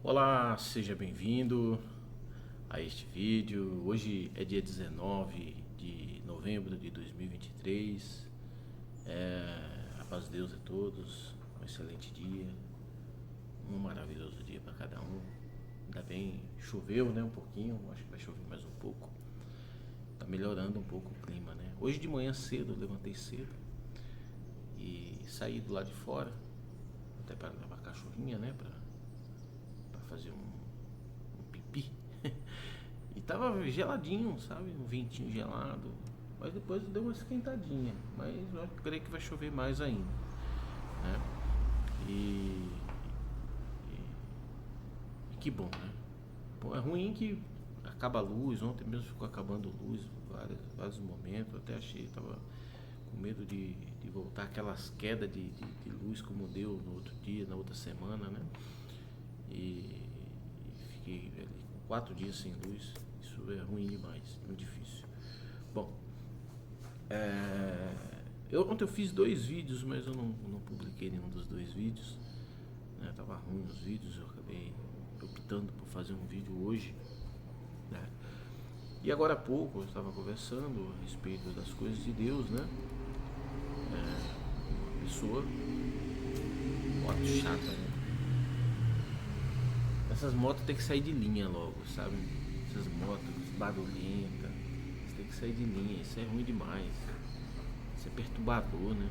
Olá, seja bem-vindo a este vídeo. Hoje é dia 19 de novembro de 2023. A paz de Deus a todos, um excelente dia, um maravilhoso dia para cada um. Ainda bem, choveu, né, um pouquinho, acho que vai chover mais um pouco. Tá melhorando um pouco o clima, né? Hoje de manhã cedo, eu levantei cedo e saí do lado de fora, até para levar a cachorrinha, né, para fazer um pipi. E tava geladinho, sabe? Um ventinho gelado. Mas depois deu uma esquentadinha. Mas eu creio que vai chover mais ainda, né? E, e que bom, né? Bom, é ruim que acaba a luz. Ontem mesmo ficou acabando a luz vários momentos. Eu até achei, tava com medo de voltar aquelas quedas de luz como deu no outro dia, na outra semana, né? E fiquei ali com 4 dias sem luz. Isso é ruim demais, muito difícil. Bom, ontem eu fiz 2 vídeos, mas eu não publiquei nenhum dos 2 vídeos, né? Tava ruim os vídeos, eu acabei optando por fazer um vídeo hoje, né? E agora há pouco eu estava conversando a respeito das coisas de Deus, né? Uma pessoa, moto chata, né? Essas motos tem que sair de linha logo, sabe? Essas motos barulhentas, você tem que sair de linha, isso é ruim demais. Isso é perturbador, né?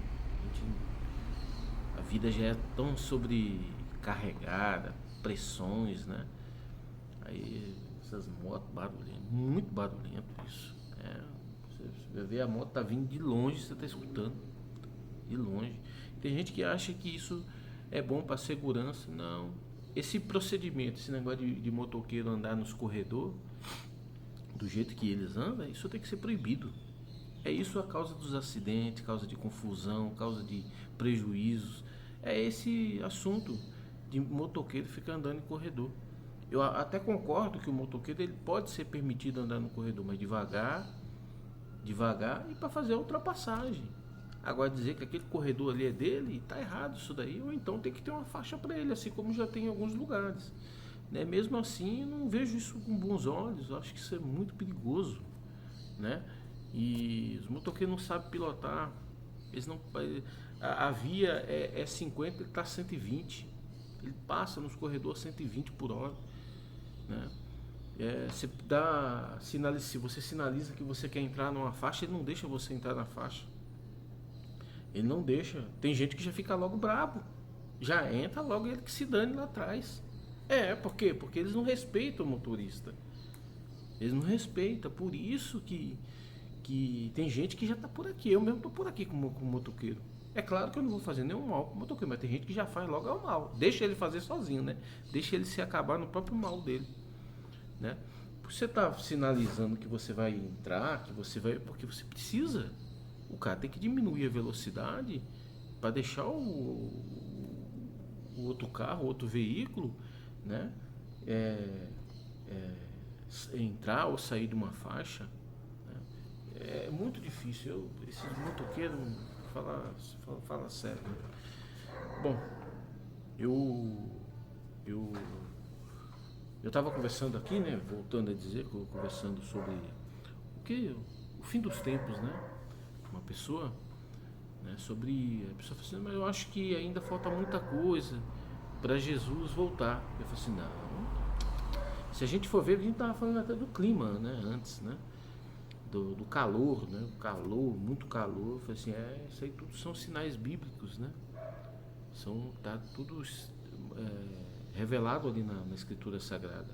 A vida já é tão sobrecarregada, pressões, né? Aí essas motos barulhentas, muito barulhento isso. Você vai ver a moto tá vindo de longe, você tá escutando. De longe. Tem gente que acha que isso é bom para segurança. Não. Esse procedimento, esse negócio de motoqueiro andar nos corredores, do jeito que eles andam, isso tem que ser proibido. É isso a causa dos acidentes, causa de confusão, causa de prejuízos. É esse assunto de motoqueiro ficar andando em corredor. Eu até concordo que o motoqueiro ele pode ser permitido andar no corredor, mas devagar, devagar e para fazer a ultrapassagem. Agora dizer que aquele corredor ali é dele, está errado isso daí, ou então tem que ter uma faixa para ele, assim como já tem em alguns lugares. Né? Mesmo assim, eu não vejo isso com bons olhos, eu acho que isso é muito perigoso, né? E os motoqueiros não sabem pilotar, eles não, a via é 50, ele está 120, ele passa nos corredores 120 por hora, né? Você dá, se você sinaliza que você quer entrar numa faixa, ele não deixa você entrar na faixa. Ele não deixa. Tem gente que já fica logo brabo. Já entra logo ele que se dane lá atrás. Por quê? Porque eles não respeitam o motorista. Eles não respeitam. Por isso que tem gente que já tá por aqui. Eu mesmo tô por aqui com o motoqueiro. É claro que eu não vou fazer nenhum mal com o motoqueiro, mas tem gente que já faz logo ao mal. Deixa ele fazer sozinho, né? Deixa ele se acabar no próprio mal dele, né? Você tá sinalizando que você vai entrar, que você vai, porque você precisa. O cara tem que diminuir a velocidade para deixar o outro carro, o outro veículo, né? É, Entrar ou sair de uma faixa, né? É muito difícil. Esses motoqueiros, fala sério, né? Bom, eu eu eu estava conversando aqui, né? Voltando a dizer, conversando sobre o fim dos tempos, né? Uma pessoa, né? Sobre a pessoa falou assim, mas eu acho que ainda falta muita coisa para Jesus voltar. Eu falei assim, não. Se a gente for ver, a gente estava falando até do clima, né? Antes, né? Do calor, né? O calor, muito calor. Eu falei assim, isso aí tudo são sinais bíblicos, né? Tá tudo revelado ali na Escritura Sagrada,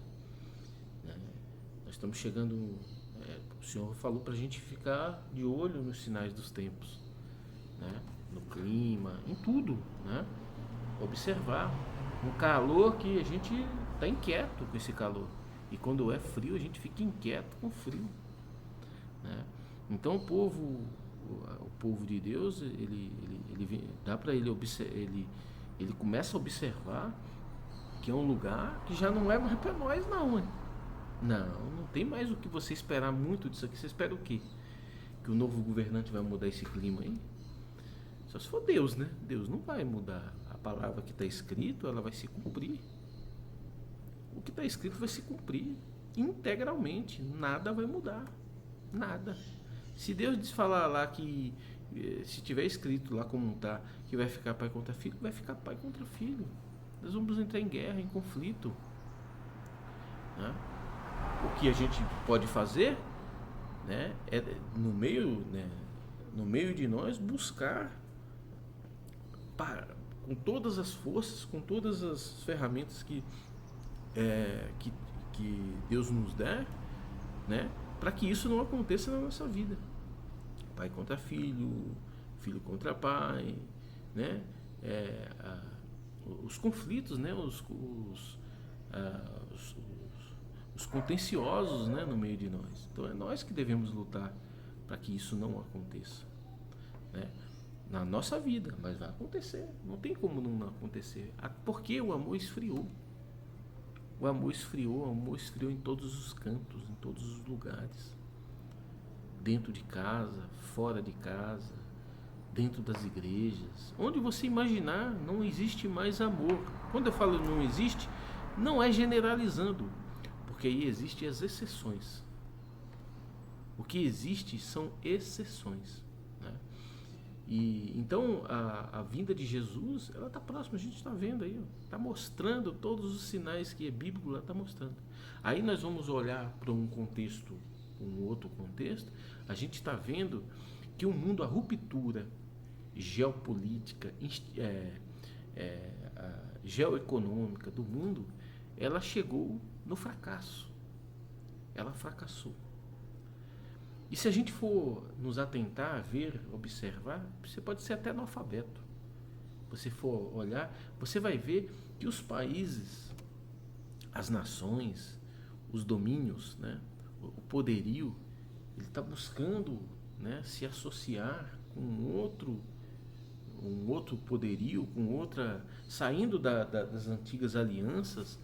né? Nós estamos chegando. O Senhor falou para a gente ficar de olho nos sinais dos tempos, né? No clima, em tudo, né? Observar um calor que a gente está inquieto com esse calor, e quando é frio a gente fica inquieto com o frio, né? Então o povo de Deus ele dá para ele começa a observar que é um lugar que já não é mais para nós não, hein? Não tem mais o que você esperar muito disso aqui. Você espera o quê? Que o novo governante vai mudar esse clima aí? Só se for Deus, né? Deus não vai mudar. A palavra que está escrito, ela vai se cumprir. o que está escrito vai se cumprir integralmente, nada vai mudar, nada. Se Deus falar lá que, se tiver escrito lá como está, que vai ficar pai contra filho, vai ficar pai contra filho. Nós vamos entrar em guerra, em conflito, né? O que a gente pode fazer, né, é no meio, né, no meio de nós buscar com todas as forças, com todas as ferramentas que Deus nos der, né, para que isso não aconteça na nossa vida. Pai contra filho, filho contra pai, né, os conflitos, né, os contenciosos, né, no meio de nós. Então é nós que devemos lutar para que isso não aconteça, né, na nossa vida, mas vai acontecer, não tem como não acontecer, porque o amor esfriou. O amor esfriou em todos os cantos, em todos os lugares. Dentro de casa, fora de casa, dentro das igrejas. Onde você imaginar, não existe mais amor. Quando eu falo não existe, não é generalizando, porque aí existem as exceções. O que existe são exceções, né? E então a vinda de Jesus, ela está próxima, a gente está vendo aí, está mostrando todos os sinais que a Bíblia está mostrando. Aí nós vamos olhar para um contexto, um outro contexto, a gente está vendo que o mundo, a ruptura geopolítica, geoeconômica do mundo, ela chegou no fracasso, ela fracassou. E se a gente for nos atentar, ver, observar, você pode ser até analfabeto. Você for olhar, você vai ver que os países, as nações, os domínios, né, o poderio, ele está buscando, né, se associar com um outro poderio, com outra, saindo das antigas alianças,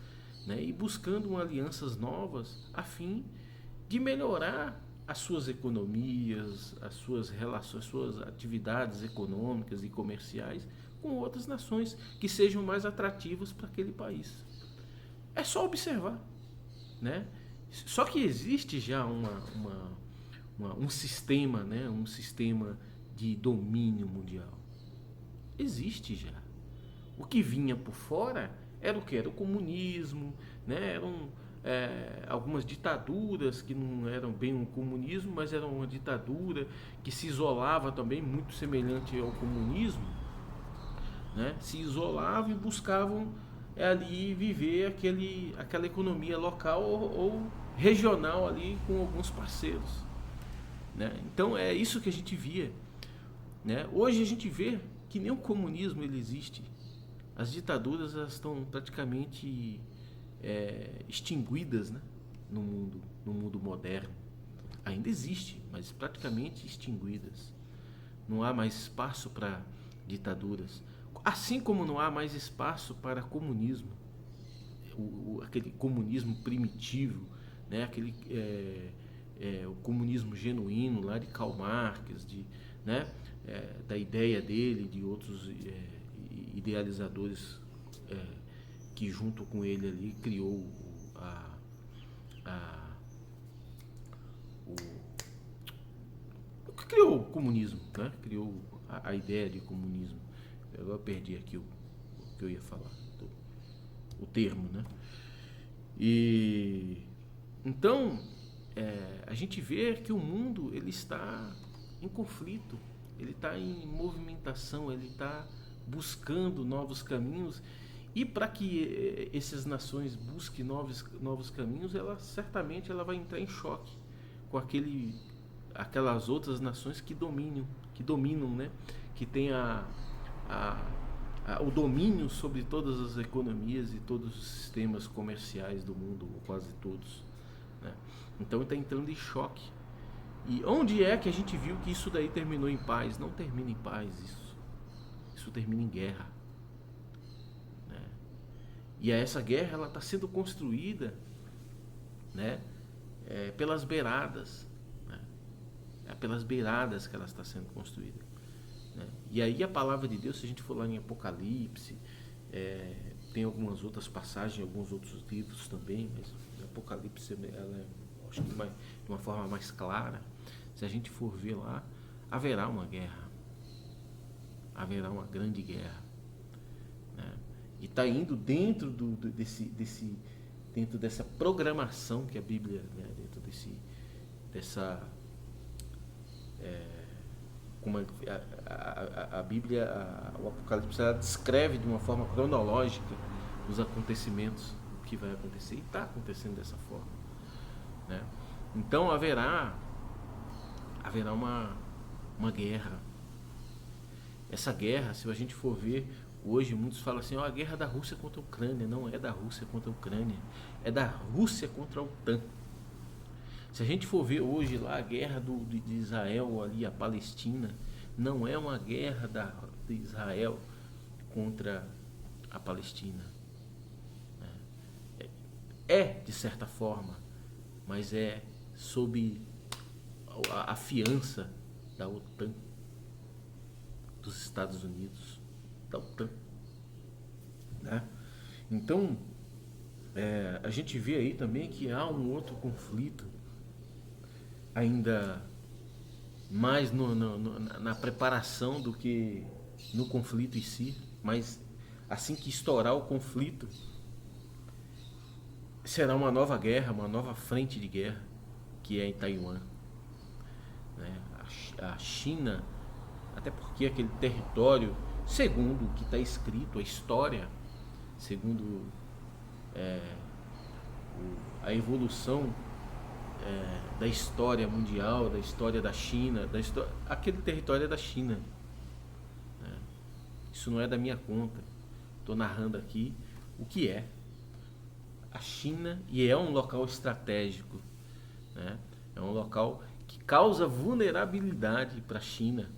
né, e buscando alianças novas a fim de melhorar as suas economias, as suas relações, as suas atividades econômicas e comerciais com outras nações que sejam mais atrativas para aquele país. É só observar, né? Só que existe já um sistema, né? Um sistema de domínio mundial. Existe já. O que vinha por fora era o que? Era o comunismo, né? Eram algumas ditaduras que não eram bem um comunismo, mas era uma ditadura que se isolava também, muito semelhante ao comunismo, né? Se isolavam e buscavam ali viver aquela economia local ou regional ali com alguns parceiros, né? Então é isso que a gente via, né? Hoje a gente vê que nem o comunismo ele existe. As ditaduras elas estão praticamente extinguidas, né, no mundo moderno. Ainda existe, mas praticamente extinguidas. Não há mais espaço para ditaduras, assim como não há mais espaço para comunismo, aquele comunismo primitivo, né, o comunismo genuíno lá de Karl Marx, né, da ideia dele, de outros idealizadores que junto com ele ali criou o que criou o comunismo, né? Criou a ideia de comunismo. Eu perdi aqui o que eu ia falar, o termo, né? E então a gente vê que o mundo ele está em conflito, ele está em movimentação, ele está buscando novos caminhos. E para que essas nações busquem novos caminhos, ela certamente vai entrar em choque com aquelas outras nações que dominam, né? Que tem o domínio sobre todas as economias e todos os sistemas comerciais do mundo, ou quase todos, né? Então está entrando em choque. E onde é que a gente viu que isso daí terminou em paz? Não termina em paz isso termina em guerra. E essa guerra ela está sendo construída, né, pelas beiradas, né? É pelas beiradas que ela está sendo construída, né? E aí a palavra de Deus, se a gente for lá em Apocalipse, tem algumas outras passagens, alguns outros livros também, mas o Apocalipse ela é, acho que de uma forma mais clara. Se a gente for ver lá, haverá uma guerra, haverá uma grande guerra, né? E está indo dentro dentro dessa programação que a Bíblia, né, dentro dessa como a Bíblia, o Apocalipse, ela descreve de uma forma cronológica os acontecimentos, o que vai acontecer, e está acontecendo dessa forma, né? Então haverá uma guerra. Essa guerra, se a gente for ver hoje, muitos falam assim, a guerra da Rússia contra a Ucrânia. Não é da Rússia contra a Ucrânia, é da Rússia contra a OTAN. Se a gente for ver hoje lá a guerra de Israel ali, a Palestina, não é uma guerra de Israel contra a Palestina. É de certa forma, mas é sob a fiança da OTAN, dos Estados Unidos, da OTAN, né? Então, a gente vê aí também que há um outro conflito ainda mais na preparação do que no conflito em si, mas assim que estourar o conflito, será uma nova guerra, uma nova frente de guerra, que é em Taiwan, né? A China, até porque aquele território, segundo o que está escrito, a história, segundo a evolução da história mundial, da história da China, aquele território é da China, né? Isso não é da minha conta, estou narrando aqui o que é a China, e é um local estratégico, né? É um local que causa vulnerabilidade para a China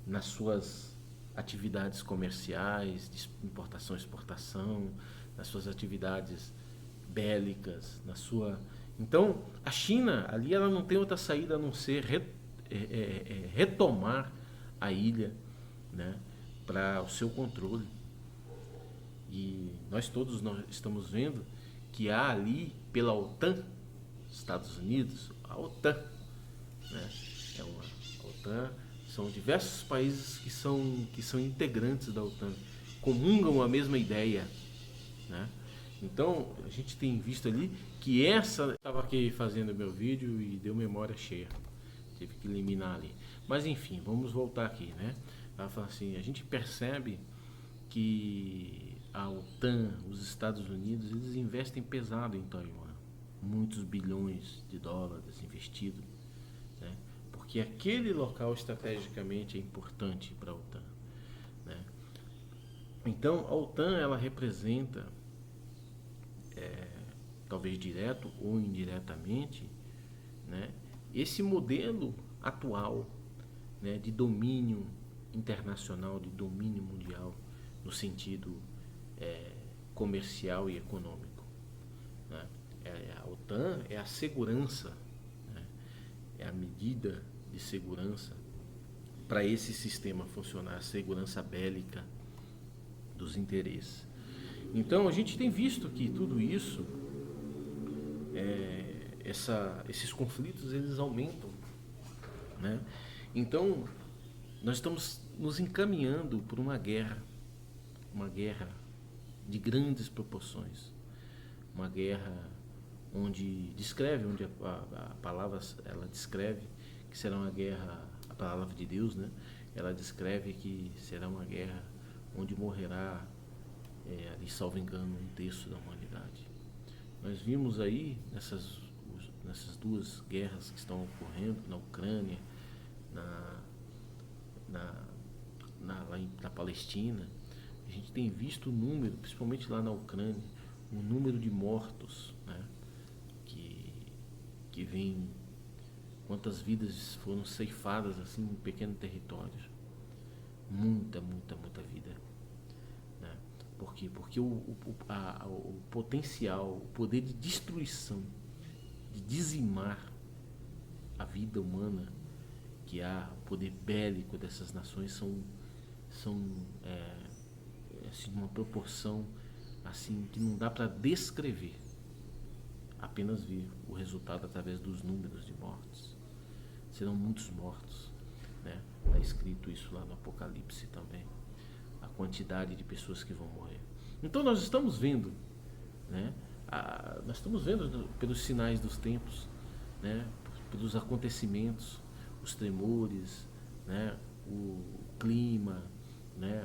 nas suas atividades comerciais, de importação e exportação, nas suas atividades bélicas, Então, a China, ali, ela não tem outra saída a não ser retomar a ilha, né, para o seu controle. E nós estamos vendo que há ali, pela OTAN, Estados Unidos, a OTAN, né, a OTAN são diversos países que são integrantes da OTAN, comungam a mesma ideia, né? Então a gente tem visto ali que estava aqui fazendo meu vídeo e deu memória cheia, tive que eliminar ali. Mas enfim, vamos voltar aqui, né? Ela fala assim, a gente percebe que a OTAN, os Estados Unidos, eles investem pesado em Taiwan, muitos bilhões de dólares investidos, né? Porque aquele local estrategicamente é importante para a OTAN, né? Então a OTAN, ela representa, talvez direto ou indiretamente, né, esse modelo atual, né, de domínio internacional, de domínio mundial, no sentido comercial e econômico, né? A OTAN é a segurança, né, é a medida de segurança para esse sistema funcionar, a segurança bélica dos interesses. Então a gente tem visto que tudo isso, esses conflitos, eles aumentam, né? Então nós estamos nos encaminhando por uma guerra de grandes proporções, uma guerra onde a palavra, ela descreve que será uma guerra, a palavra de Deus, né? Ela descreve que será uma guerra onde morrerá, ali, salvo engano, um terço da humanidade. Nós vimos aí nessas duas guerras que estão ocorrendo na Ucrânia, lá na Palestina, a gente tem visto o número, principalmente lá na Ucrânia, o número de mortos, né, que vem, quantas vidas foram ceifadas assim em pequeno território, muita vida, né? Por quê? Porque o potencial, o poder de destruição, de dizimar a vida humana que há, o poder bélico dessas nações são assim, uma proporção assim, que não dá para descrever, apenas ver o resultado através dos números de mortos. Serão muitos mortos, né? Está escrito isso lá no Apocalipse também, a quantidade de pessoas que vão morrer. Então nós estamos vendo, né? Nós estamos vendo pelos sinais dos tempos, né? Pelos acontecimentos, os tremores, né? O clima, né?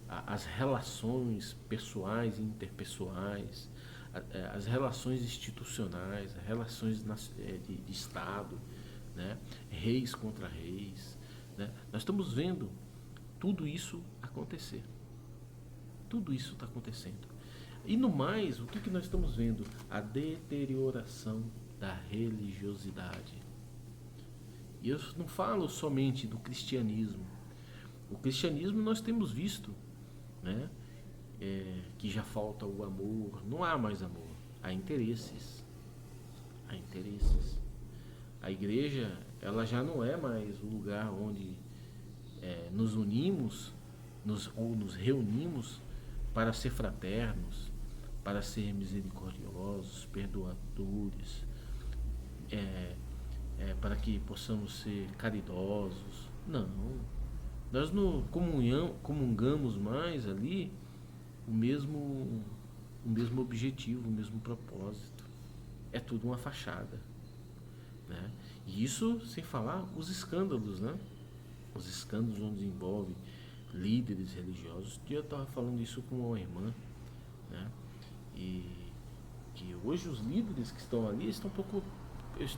As relações pessoais e interpessoais, as relações institucionais, as relações de Estado, né? Reis contra reis, né? Nós estamos vendo tudo isso acontecer. Tudo isso está acontecendo. E no mais, o que nós estamos vendo? A deterioração da religiosidade. E eu não falo somente do cristianismo. O cristianismo nós temos visto, né? Que já falta o amor, não há mais amor, há interesses. Há interesses. A igreja, ela já não é mais o lugar onde nos unimos, ou nos reunimos para ser fraternos, para ser misericordiosos, perdoadores, para que possamos ser caridosos. Não, nós não comungamos mais ali o mesmo objetivo, o mesmo propósito. É tudo uma fachada, né? E isso sem falar os escândalos, né? Os escândalos onde envolve líderes religiosos. Um dia eu estava falando isso com uma irmã, né? E que hoje os líderes que estão ali estão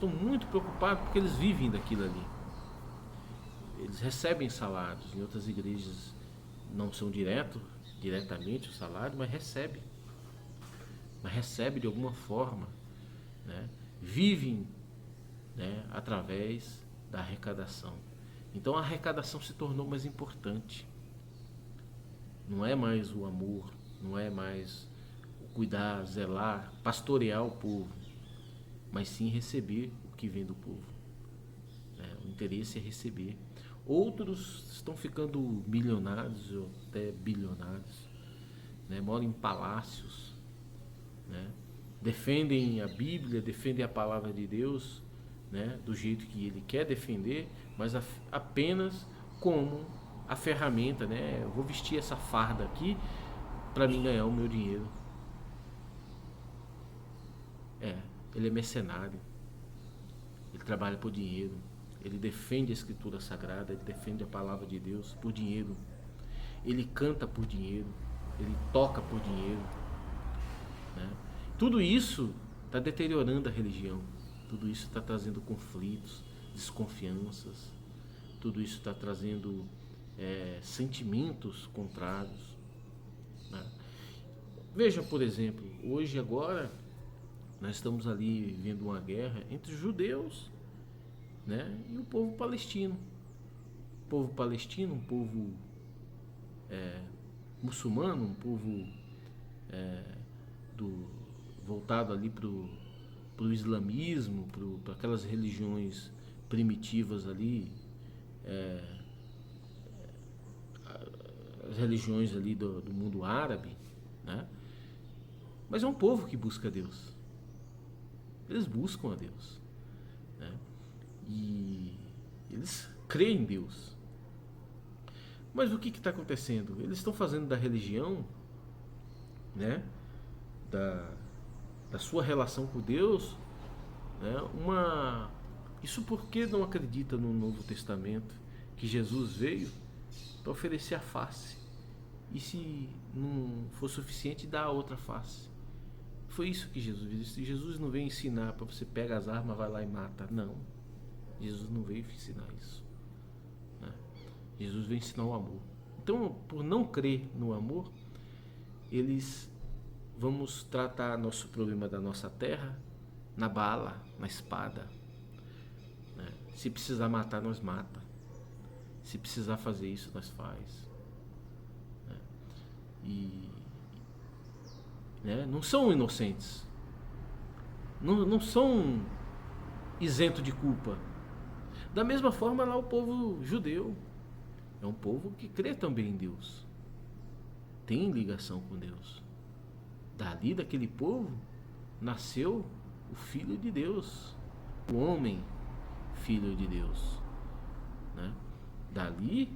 muito preocupados porque eles vivem daquilo ali. Eles recebem salários. Em outras igrejas não são diretamente o salário, mas recebe de alguma forma, né? Vivem, né, através da arrecadação. Então a arrecadação se tornou mais importante. Não é mais o amor, não é mais o cuidar, zelar, pastorear o povo, mas sim receber o que vem do povo, né? O interesse é receber. Outros estão ficando milionários ou até bilionários, né? Moram em palácios, né? Defendem a Bíblia, defendem a palavra de Deus, né? Do jeito que ele quer defender, mas apenas como a ferramenta, né? Eu vou vestir essa farda aqui para mim ganhar o meu dinheiro. Ele é mercenário, ele trabalha por dinheiro, ele defende a escritura sagrada, ele defende a palavra de Deus por dinheiro, ele canta por dinheiro, ele toca por dinheiro, né? Tudo isso está deteriorando a religião, tudo isso está trazendo conflitos, desconfianças, tudo isso está trazendo sentimentos contrários, né? Veja, por exemplo, hoje agora nós estamos ali vivendo uma guerra entre os judeus, né, e o povo palestino. O povo palestino, um povo muçulmano, um povo voltado ali para o islamismo, para aquelas religiões primitivas ali, as religiões ali do mundo árabe, né? Mas é um povo que busca Deus. Eles buscam a Deus, né? E eles creem em Deus. Mas o que está acontecendo? Eles estão fazendo da religião, né, da sua relação com Deus, né, isso porque não acredita no Novo Testamento, que Jesus veio para oferecer a face, e se não for suficiente, dá a outra face. Foi isso que Jesus disse. Jesus não veio ensinar para você pegar as armas, vai lá e mata. Não. Jesus não veio ensinar isso, né? Jesus veio ensinar o amor. Então, por não crer no amor, vamos tratar nosso problema da nossa terra na bala, na espada, né? Se precisar matar, nós mata. Se precisar fazer isso, nós faz, né? Né, não são inocentes, não são isentos de culpa. Da mesma forma lá o povo judeu é um povo que crê também em Deus, tem ligação com Deus, Dali, daquele povo, nasceu o Filho de Deus, o homem Filho de Deus, né? Dali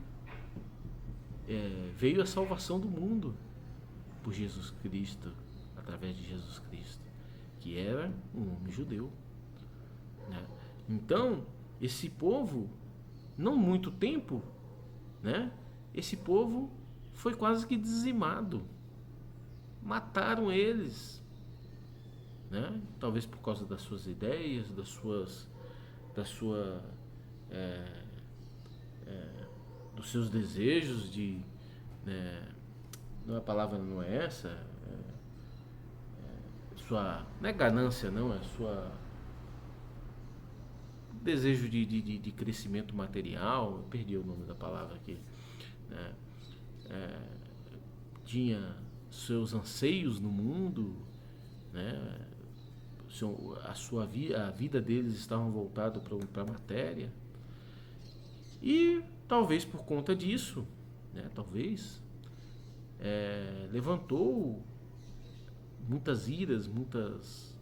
veio a salvação do mundo por Jesus Cristo, através de Jesus Cristo, que era um homem judeu, né? Então, esse povo, não muito tempo, né? Esse povo foi quase que dizimado, mataram eles, né? Talvez por causa das suas ideias, é, dos seus desejos de, né? Não, a palavra não é essa, não é ganância, não, é sua desejo de crescimento material. Eu perdi o nome da palavra aqui, né? Tinha seus anseios no mundo, né? A vida deles estava voltada para a matéria, e talvez por conta disso, né? Talvez levantou muitas iras, muitos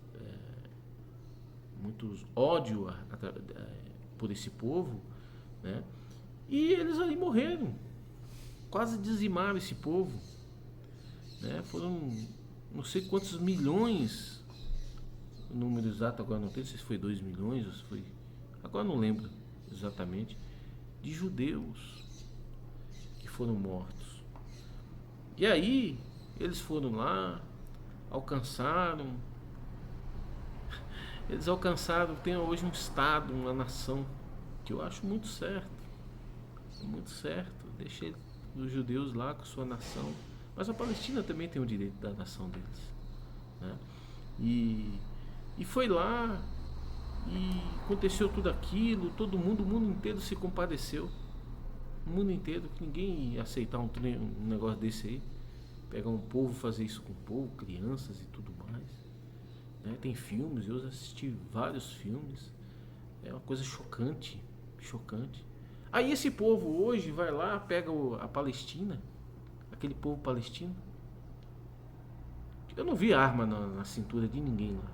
ódio por esse povo, né? E eles ali morreram, quase dizimaram esse povo, né? Foram não sei quantos milhões, o número exato agora não sei se foi 2 milhões ou se foi, agora não lembro exatamente, de judeus que foram mortos. E aí eles foram lá, eles alcançaram, tem hoje um estado, uma nação, que eu acho muito certo, deixei os judeus lá com sua nação, mas a Palestina também tem o direito da nação deles, né? E foi lá, e aconteceu tudo aquilo, todo mundo, o mundo inteiro se compadeceu, o mundo inteiro, que ninguém ia aceitar um negócio desse aí, pegar um povo, fazer isso com o povo, crianças e tudo mais, né? Tem filmes, eu assisti vários filmes, é uma coisa chocante. Aí esse povo hoje vai lá, pega a Palestina, aquele povo palestino. Eu não vi arma na cintura de ninguém lá,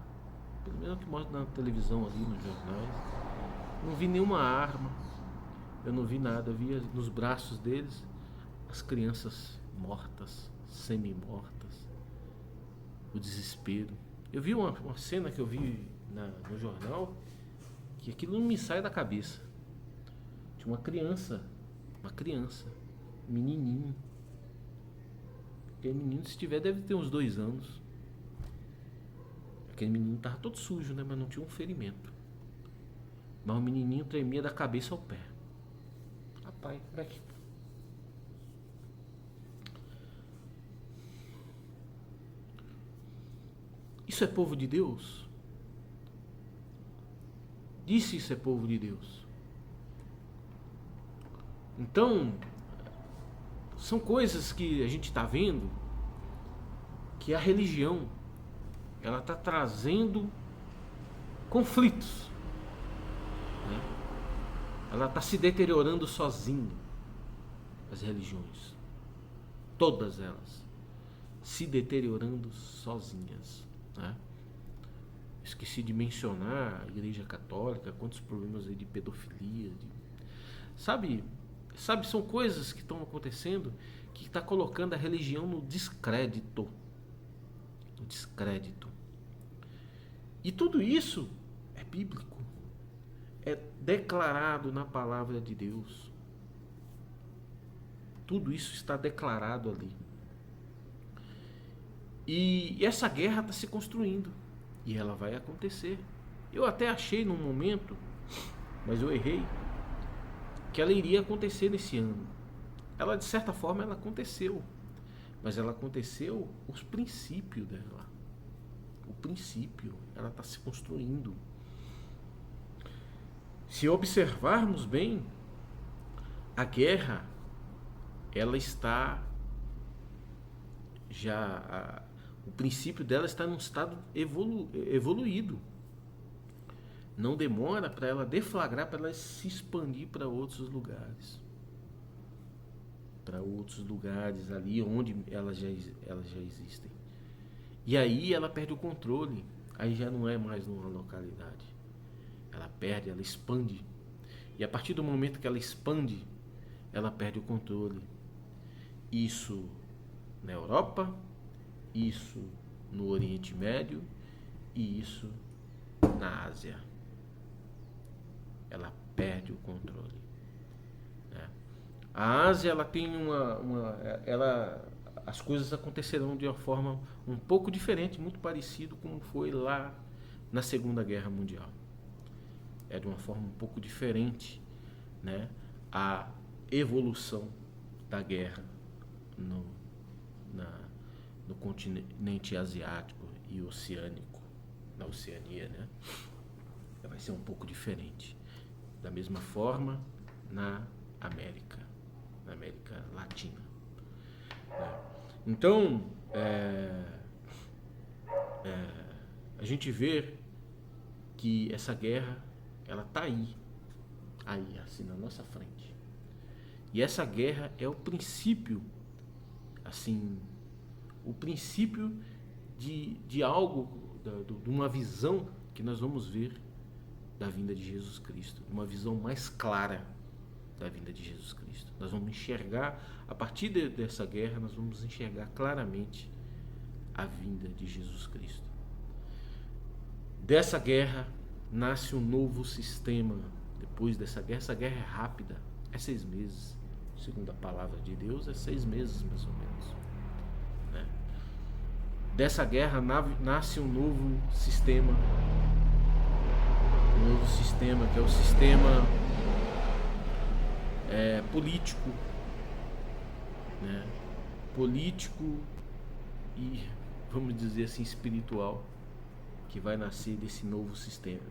pelo menos que mostra na televisão ali, nos jornais. Não vi nenhuma arma, eu não vi nada, eu via nos braços deles as crianças mortas, semi-mortas, o desespero. Eu vi uma cena que eu vi no jornal, que aquilo não me sai da cabeça. Tinha uma criança, menininho. Aquele menino, se tiver, deve ter uns 2 anos. Aquele menino tava todo sujo, né? Mas não tinha um ferimento. Mas o menininho tremia da cabeça ao pé. Rapaz, como é que... Isso é povo de Deus? Disse isso é povo de Deus. Então, são coisas que a gente está vendo, que a religião, ela está trazendo conflitos, né? Ela está se deteriorando sozinha, as religiões, todas elas se deteriorando sozinhas, né? Esqueci de mencionar a Igreja Católica, quantos problemas aí de pedofilia, sabe, são coisas que estão acontecendo que está colocando a religião no descrédito. E tudo isso é bíblico, é declarado na palavra de Deus. Tudo isso está declarado ali. E essa guerra está se construindo, e ela vai acontecer. Eu até achei num momento, mas eu errei, que ela iria acontecer nesse ano. Ela, de certa forma, ela aconteceu, mas ela aconteceu os princípios dela. O princípio, ela está se construindo. Se observarmos bem, a guerra, ela está já, o princípio dela está num estado evoluído. Não demora para ela deflagrar, para ela se expandir para outros lugares. Ali onde elas já existem. E aí ela perde o controle. Aí já não é mais numa localidade. Ela perde, ela expande. E a partir do momento que ela expande, ela perde o controle. Isso na Europa, isso no Oriente Médio e isso na Ásia. Ela perde o controle, né? A Ásia, ela tem as coisas acontecerão de uma forma um pouco diferente, muito parecido como foi lá na Segunda Guerra Mundial. É de uma forma um pouco diferente, né, a evolução da guerra no, no continente asiático e oceânico, na Oceania, né? Vai ser um pouco diferente. Da mesma forma na América Latina. Então, a gente vê que essa guerra, ela está aí, assim, na nossa frente. E essa guerra é o princípio, assim, o princípio de algo, de uma visão que nós vamos ver da vinda de Jesus Cristo, uma visão mais clara da vinda de Jesus Cristo. Nós vamos enxergar, a partir dessa guerra, nós vamos enxergar claramente a vinda de Jesus Cristo. Dessa guerra nasce um novo sistema. Depois dessa guerra, essa guerra é rápida, é 6 meses. Segundo a palavra de Deus, é 6 meses mais ou menos, né? Dessa guerra nasce um novo sistema. Um novo sistema, que é o sistema político, né? Político e, vamos dizer assim, espiritual, que vai nascer nesse novo sistema,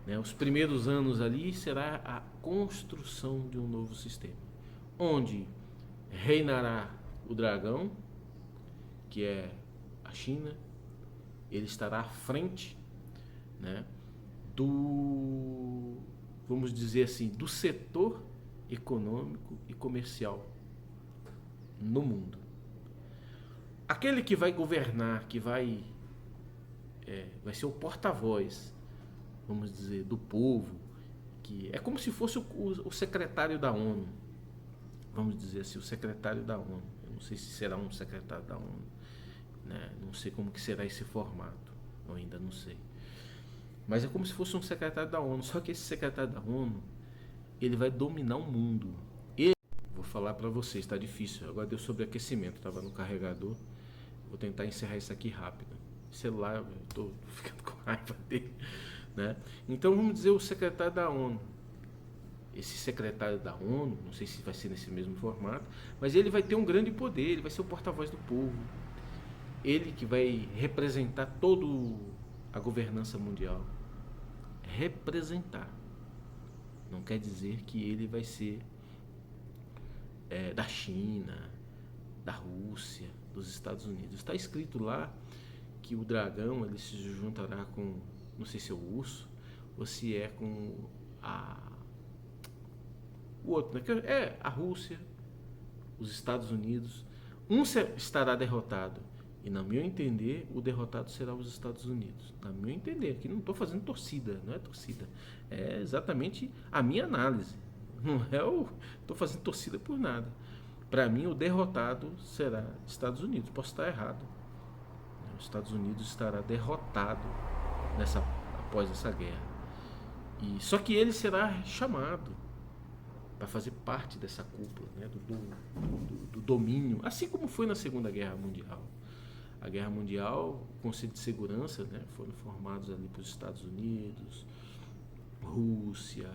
né? Os primeiros anos ali será a construção de um novo sistema, onde reinará o dragão, que é a China. Ele estará à frente, né, vamos dizer assim, do setor econômico e comercial no mundo. Aquele que vai governar, que vai ser o porta-voz, vamos dizer, do povo, que é como se fosse o secretário da ONU, vamos dizer assim, o secretário da ONU. Eu não sei se será um secretário da ONU, né? Não sei como que será esse formato, eu ainda não sei. Mas é como se fosse um secretário da ONU, só que esse secretário da ONU, ele vai dominar o mundo. Vou falar para vocês, está difícil, agora deu sobreaquecimento, estava no carregador, vou tentar encerrar isso aqui rápido. Celular, eu estou ficando com raiva dele, né? Então vamos dizer o secretário da ONU. Esse secretário da ONU, não sei se vai ser nesse mesmo formato, mas ele vai ter um grande poder, ele vai ser o porta-voz do povo. Ele que vai representar toda a governança mundial. Representar. Não quer dizer que ele vai ser da China, da Rússia, dos Estados Unidos. Está escrito lá que o dragão, ele se juntará com, não sei se é o urso ou se é com o outro, né? Que é a Rússia, os Estados Unidos. Um estará derrotado. E, na meu entender, o derrotado será os Estados Unidos. Na meu entender, aqui não estou fazendo torcida, não é torcida. É exatamente a minha análise. Não é estou fazendo torcida por nada. Para mim, o derrotado será Estados Unidos. Posso estar errado. Os Estados Unidos estará derrotado após essa guerra. Só que ele será chamado para fazer parte dessa cúpula, né, do domínio, assim como foi na Segunda Guerra Mundial. A Guerra Mundial, o Conselho de Segurança, né, foram formados ali pelos Estados Unidos, Rússia,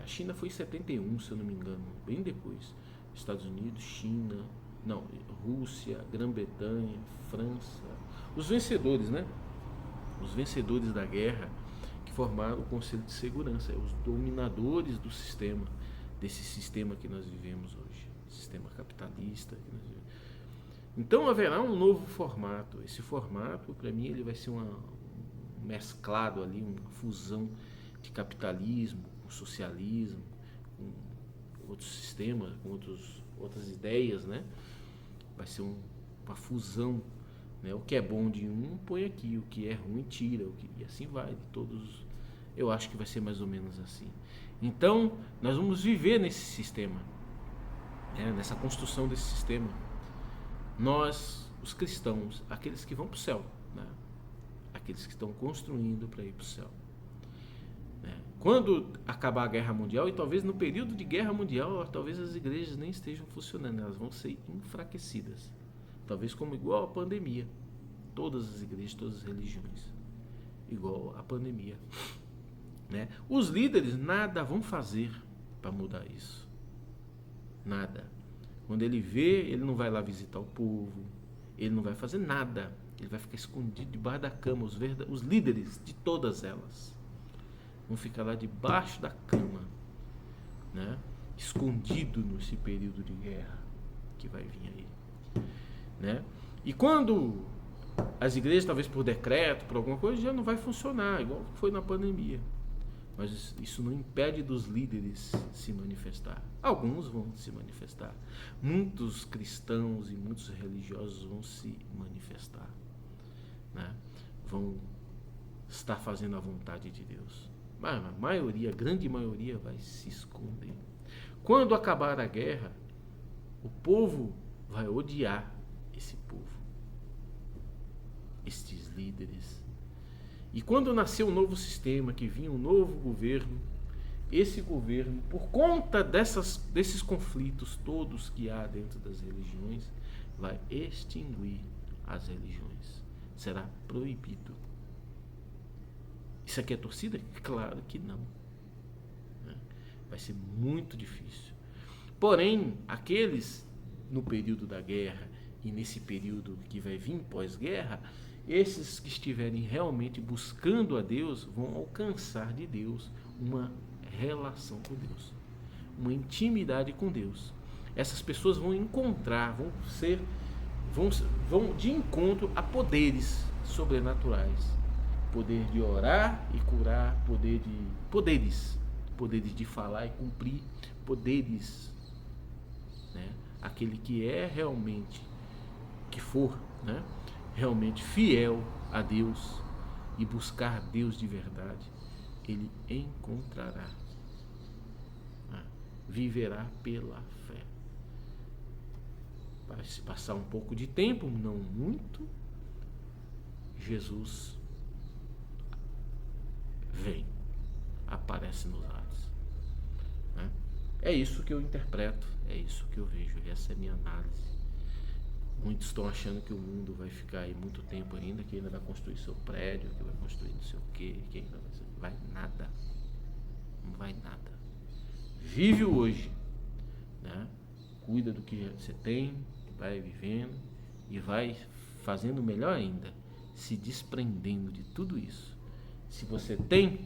a China foi em 71, se eu não me engano, bem depois. Estados Unidos, China, não, Rússia, Grã-Bretanha, França, os vencedores, né? Os vencedores da guerra que formaram o Conselho de Segurança, os dominadores do sistema, desse sistema que nós vivemos hoje, sistema capitalista que nós vivemos. Então haverá um novo formato. Esse formato, para mim, ele vai ser um mesclado ali, uma fusão de capitalismo com socialismo, com outros sistemas, com outras ideias, né? Vai ser um uma fusão, né? O que é bom de um põe aqui, o que é ruim tira, e assim vai de todos. Eu acho que vai ser mais ou menos assim. Então nós vamos viver nesse sistema, né? Nessa construção desse sistema. Nós, os cristãos, aqueles que vão para o céu, né? Aqueles que estão construindo para ir para o céu. Quando acabar a guerra mundial, e talvez no período de guerra mundial, talvez as igrejas nem estejam funcionando, elas vão ser enfraquecidas. Talvez como igual à pandemia. Todas as igrejas, todas as religiões. Igual à pandemia. Né? Os líderes nada vão fazer para mudar isso. Nada. Quando ele vê, ele não vai lá visitar o povo, ele não vai fazer nada. Ele vai ficar escondido debaixo da cama, os líderes de todas elas. Vão ficar lá debaixo da cama, né? Escondido nesse período de guerra que vai vir aí, né? E quando as igrejas, talvez por decreto, por alguma coisa, já não vai funcionar, igual foi na pandemia. Mas isso não impede dos líderes se manifestar. Alguns vão se manifestar. Muitos cristãos e muitos religiosos vão se manifestar, né? Vão estar fazendo a vontade de Deus. Mas a maioria, a grande maioria, vai se esconder. Quando acabar a guerra, o povo vai odiar esse povo, estes líderes. E quando nasceu um novo sistema, que vinha um novo governo, esse governo, por conta desses conflitos todos que há dentro das religiões, vai extinguir as religiões. Será proibido. Isso aqui é torcida? Claro que não. Vai ser muito difícil. Porém, aqueles no período da guerra e nesse período que vai vir pós-guerra, esses que estiverem realmente buscando a Deus vão alcançar de Deus uma relação com Deus, uma intimidade com Deus. Essas pessoas vão encontrar, vão de encontro a poderes sobrenaturais. Poder de orar e curar, poderes de falar e cumprir, poderes, né? Aquele que é realmente, que for, né, realmente fiel a Deus e buscar Deus de verdade, ele encontrará, né? Viverá pela fé. Vai se passar um pouco de tempo, não muito, Jesus vem, aparece nos atos, né? É isso que eu interpreto, é isso que eu vejo, essa é a minha análise. Muitos estão achando que o mundo vai ficar aí muito tempo ainda, que ainda vai construir seu prédio, que vai construir não sei o quê, que ainda vai nada, não vai nada. Vive o hoje, né? Cuida do que você tem, vai vivendo e vai fazendo melhor ainda, se desprendendo de tudo isso. Se você tem,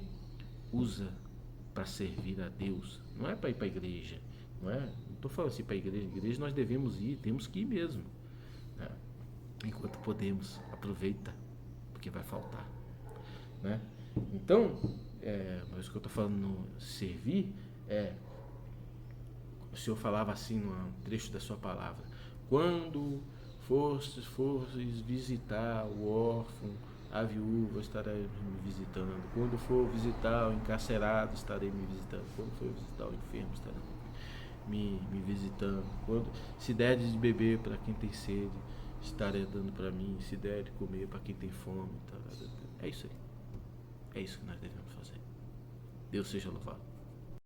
usa para servir a Deus. Não é para ir para a igreja. Não estou falando assim para a igreja. Igreja nós devemos ir, temos que ir mesmo, né? Enquanto podemos, aproveita, porque vai faltar, né? Então, mas o que eu estou falando no servir o Senhor falava assim num trecho da sua palavra: quando fostes visitar o órfão, a viúva, estarei me visitando. Quando for visitar o encarcerado, estarei me visitando. Quando for visitar o enfermo, estarei me visitando. Se der de beber para quem tem sede, estarei dando para mim. Se der de comer para quem tem fome, é isso aí. É isso que nós devemos fazer. Deus seja louvado.